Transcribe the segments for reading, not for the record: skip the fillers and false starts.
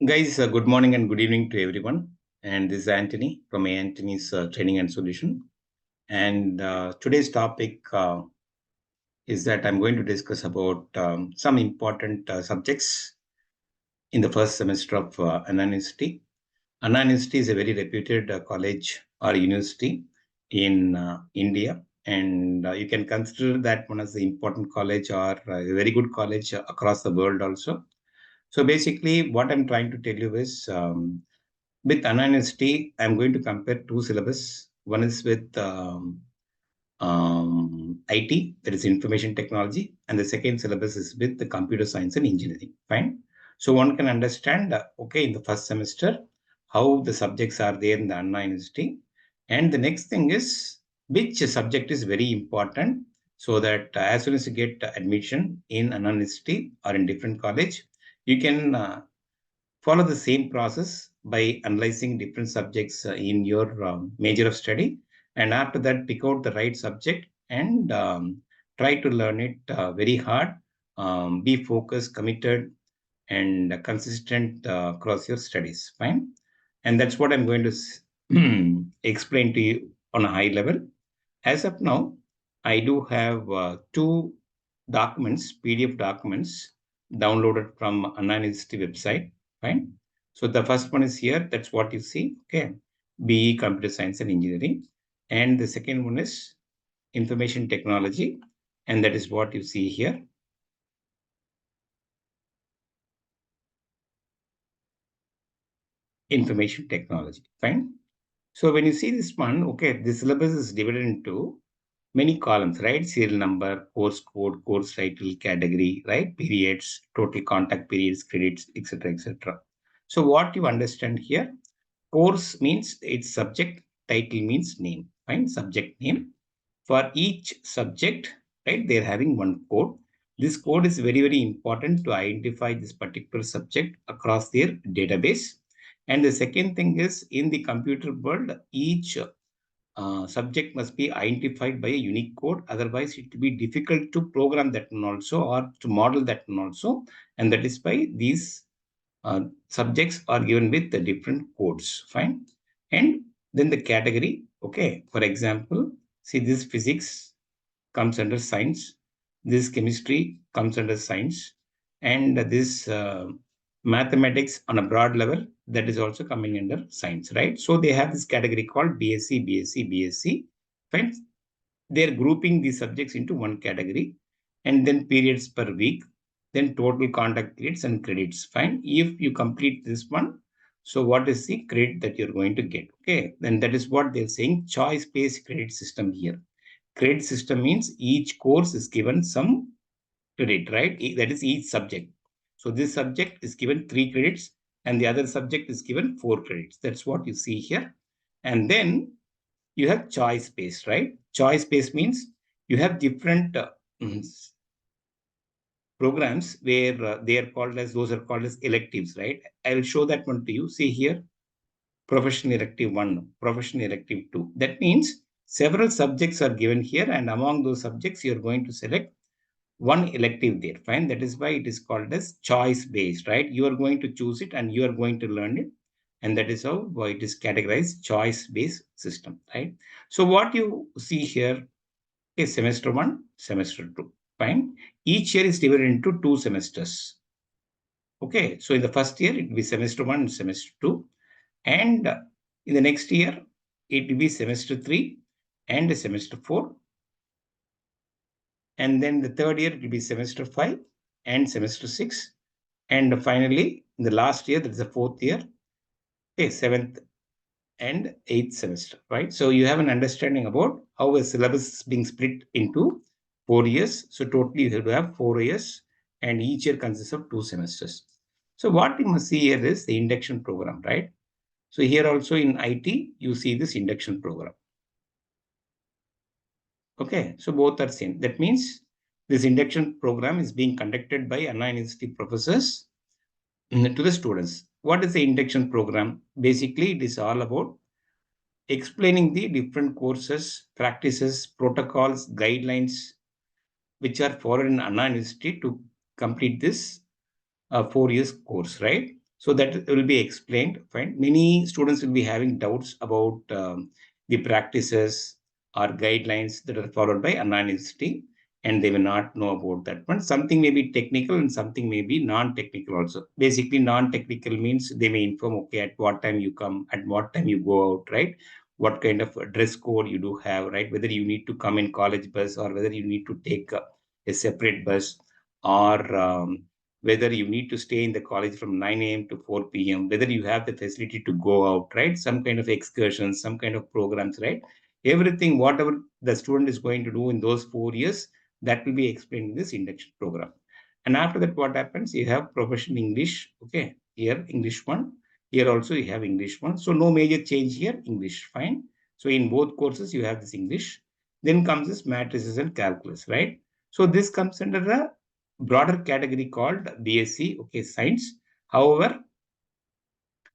Guys, good morning and good evening to everyone. And this is Antony from Antony's Training and Solution. And today's topic is that I'm going to discuss about some important subjects in the first semester of Anna University. Anna University is a very reputed college or university in India. And you can consider that one as the important college or a very good college across the world also. So basically, what I'm trying to tell you is with Anna University, I'm going to compare two syllabus. One is with IT, that is information technology, and the second syllabus is with the computer science and engineering. Fine. So one can understand, okay, in the first semester, how the subjects are there in the Anna University. And the next thing is which subject is very important so that as soon as you get admission in Anna University or in different college, you can follow the same process by analyzing different subjects in your major of study. And after that, pick out the right subject and try to learn it very hard. Be focused, committed, and consistent across your studies. Fine. And that's what I'm going to explain to you on a high level. As of now, I do have two documents, PDF documents downloaded from Anna University website. Fine. So the first one is here. That's what you see. Okay. BE Computer Science and Engineering. And the second one is Information Technology. And that is what you see here. Information Technology. Fine. So when you see this one, okay, the syllabus is divided into many columns, right? Serial number, course code, course title, category, right? Periods, total contact periods, credits, etc., etc. So what you understand here, course means its subject, title means name, fine, subject name. For each subject, right, they're having one code. This code is very, very important to identify this particular subject across their database. And the second thing is in the computer world, each subject must be identified by a unique code. Otherwise, it will be difficult to program that one also or to model that one also. And that is why these subjects are given with the different codes. Fine. And then the category. Okay. For example, see this physics comes under science. This chemistry comes under science. And this mathematics on a broad level, that is also coming under science, right? So they have this category called BSc, BSc, BSc. Fine. They're grouping these subjects into one category and then periods per week, then total contact periods and credits. Fine. If you complete this one, so what is the credit that you're going to get? Okay. Then that is what they're saying, choice-based credit system here. Credit system means each course is given some credit, right? That is each subject. So this subject is given 3 credits and the other subject is given 4 credits. That's what you see here. And then you have choice-based, right? Choice-based means you have different programs where those are called as electives, right? I will show that one to you. See here, professional elective 1, professional elective 2. That means several subjects are given here and among those subjects, you're going to select one elective there. Fine. That is why it is called as choice-based, right? You are going to choose it and you are going to learn it. And that is how it is categorized choice-based system, right? So what you see here is semester 1, semester 2. Fine. Each year is divided into 2 semesters. Okay. So in the first year, it will be semester 1 and semester 2. And in the next year, it will be semester 3 and semester 4. And then the third year, it will be semester 5 and semester 6. And finally, in the last year, that is the fourth year, okay, 7th and 8th semester, right? So you have an understanding about how a syllabus is being split into 4 years. So totally you have to have 4 years and each year consists of 2 semesters. So what you must see here is the induction program, right? So here also in IT, you see this induction program. Okay, so both are same. That means this induction program is being conducted by Anna University professors to the students. What is the induction program? Basically, it is all about explaining the different courses, practices, protocols, guidelines, which are followed in Anna University to complete this 4 years course, right? So that will be explained. Fine. Many students will be having doubts about the practices or guidelines that are followed by Anna University, and they will not know about that one. Something may be technical and something may be non-technical also. Basically, non-technical means they may inform, okay, at what time you come, at what time you go out, right? What kind of dress code you do have, right? Whether you need to come in college bus or whether you need to take a separate bus, or whether you need to stay in the college from 9 a.m. to 4 p.m., whether you have the facility to go out, right? Some kind of excursions, some kind of programs, right? Everything, whatever the student is going to do in those 4 years, that will be explained in this induction program. And after that, what happens? You have professional English, okay? Here, English one. Here also you have English one. So no major change here, English, fine. So in both courses, you have this English. Then comes this matrices and calculus, right? So this comes under a broader category called BSc, okay, science. However,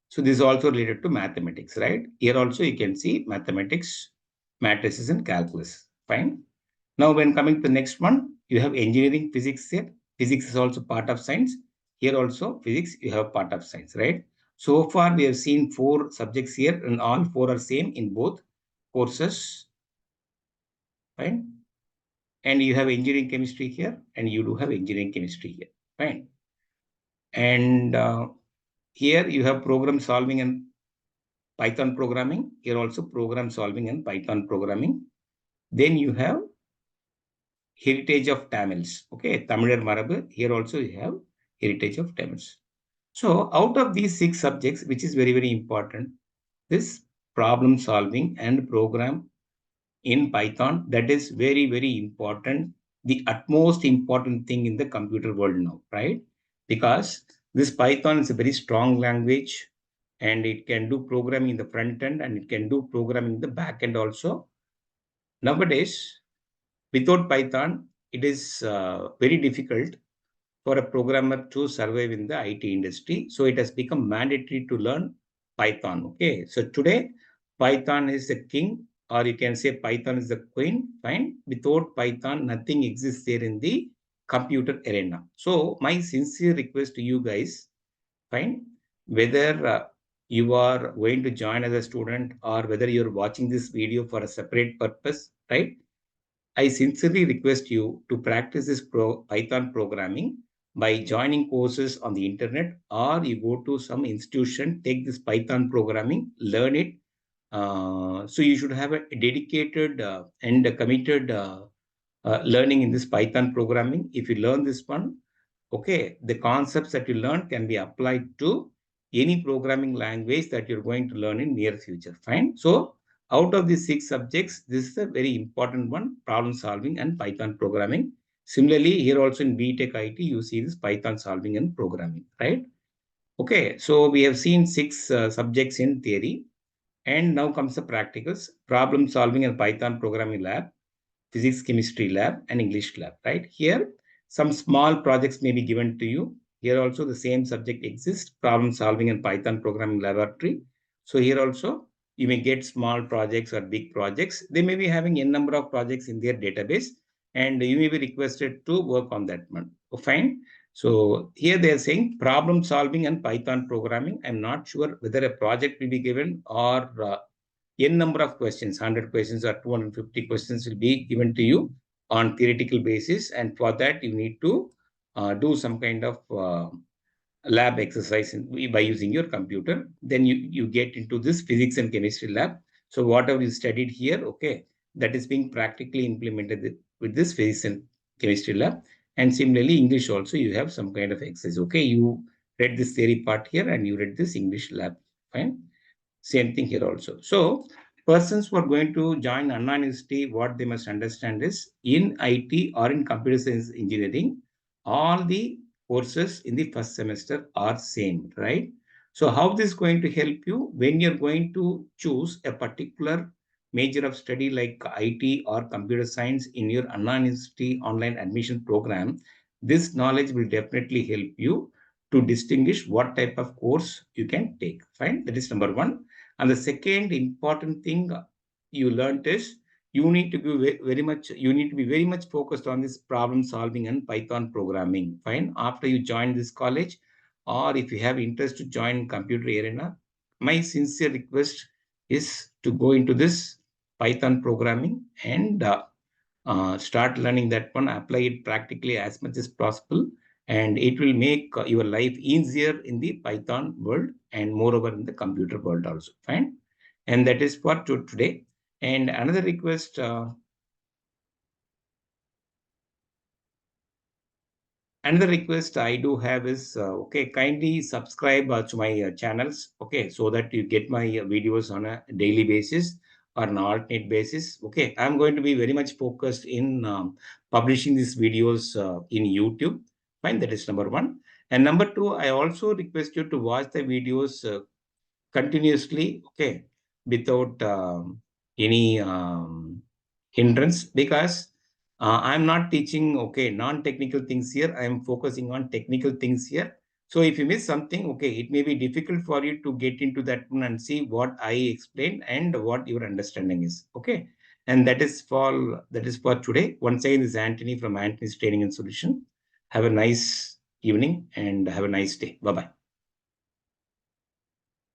so this is also related to mathematics, right? Here also you can see mathematics, matrices and calculus, fine. Now when coming to the next one, you have engineering physics here. Physics is also part of science. Here also physics, you have part of science, right? So far we have seen 4 subjects here and all 4 are same in both courses, fine. And you have engineering chemistry here and you do have engineering chemistry here, fine. And here you have program solving and Python programming. Here also program solving and Python programming. Then you have heritage of Tamils. Okay, Tamilar Marabu. Here also you have heritage of Tamils. So out of these 6 subjects, which is very, very important, this problem solving and program in Python, that is very, very important. The utmost important thing in the computer world now, right? Because this Python is a very strong language and it can do programming in the front end and it can do programming in the back end also. Nowadays, without Python, it is very difficult for a programmer to survive in the IT industry. So it has become mandatory to learn Python. Okay. So today, Python is the king, or you can say Python is the queen. Fine. Without Python, nothing exists there in the computer arena. So my sincere request to you guys, fine, whether you are going to join as a student or whether you're watching this video for a separate purpose, right? I sincerely request you to practice this Python programming by joining courses on the internet, or you go to some institution, take this Python programming, learn it. So you should have a dedicated and a committed learning in this Python programming. If you learn this one, okay, the concepts that you learn can be applied to any programming language that you're going to learn in near future. Fine. So out of these 6 subjects, this is a very important one, problem solving and Python programming. Similarly, here also in BTech IT, you see this Python solving and programming, right? Okay, so we have seen 6 subjects in theory, and now comes the practicals, problem solving and Python programming lab, physics, chemistry lab, and English lab, right? Here, some small projects may be given to you. Here also the same subject exists, problem solving and Python programming laboratory. So here also, you may get small projects or big projects. They may be having n number of projects in their database, and you may be requested to work on that one. Oh, fine. So here they are saying problem solving and Python programming. I'm not sure whether a project will be given or n number of questions, 100 questions or 250 questions will be given to you on theoretical basis. And for that, you need to do some kind of lab exercise by using your computer. Then you get into this physics and chemistry lab. So whatever you studied here, okay, that is being practically implemented with this physics and chemistry lab. And similarly, English also, you have some kind of exercise. Okay, you read this theory part here and you read this English lab. Fine. Same thing here also. So persons who are going to join Anna University, what they must understand is in IT or in computer science engineering, all the courses in the first semester are same, right? So how this is going to help you when you're going to choose a particular major of study like IT or computer science in your Anna University online admission program, this knowledge will definitely help you to distinguish what type of course you can take. Fine, that is number one. And the second important thing you learned is you need to be very much focused on this problem solving and Python programming. Fine. After you join this college, or if you have interest to join computer arena, my sincere request is to go into this Python programming and start learning that one, apply it practically as much as possible, and it will make your life easier in the Python world and moreover in the computer world also. Fine. And that is for today. And another request, I do have is, okay, kindly subscribe to my channels, okay, so that you get my videos on a daily basis or an alternate basis. Okay, I'm going to be very much focused in publishing these videos in YouTube. Fine, that is number one. And number two, I also request you to watch the videos continuously, okay, without any hindrance, because I'm not teaching, okay, non-technical things here. I'm focusing on technical things here. So if you miss something, okay, it may be difficult for you to get into that one and see what I explained and what your understanding is, okay. And that is for today. Once again, this is Antony from Antony's Training and Solution. Have a nice evening and have a nice day. Bye-bye.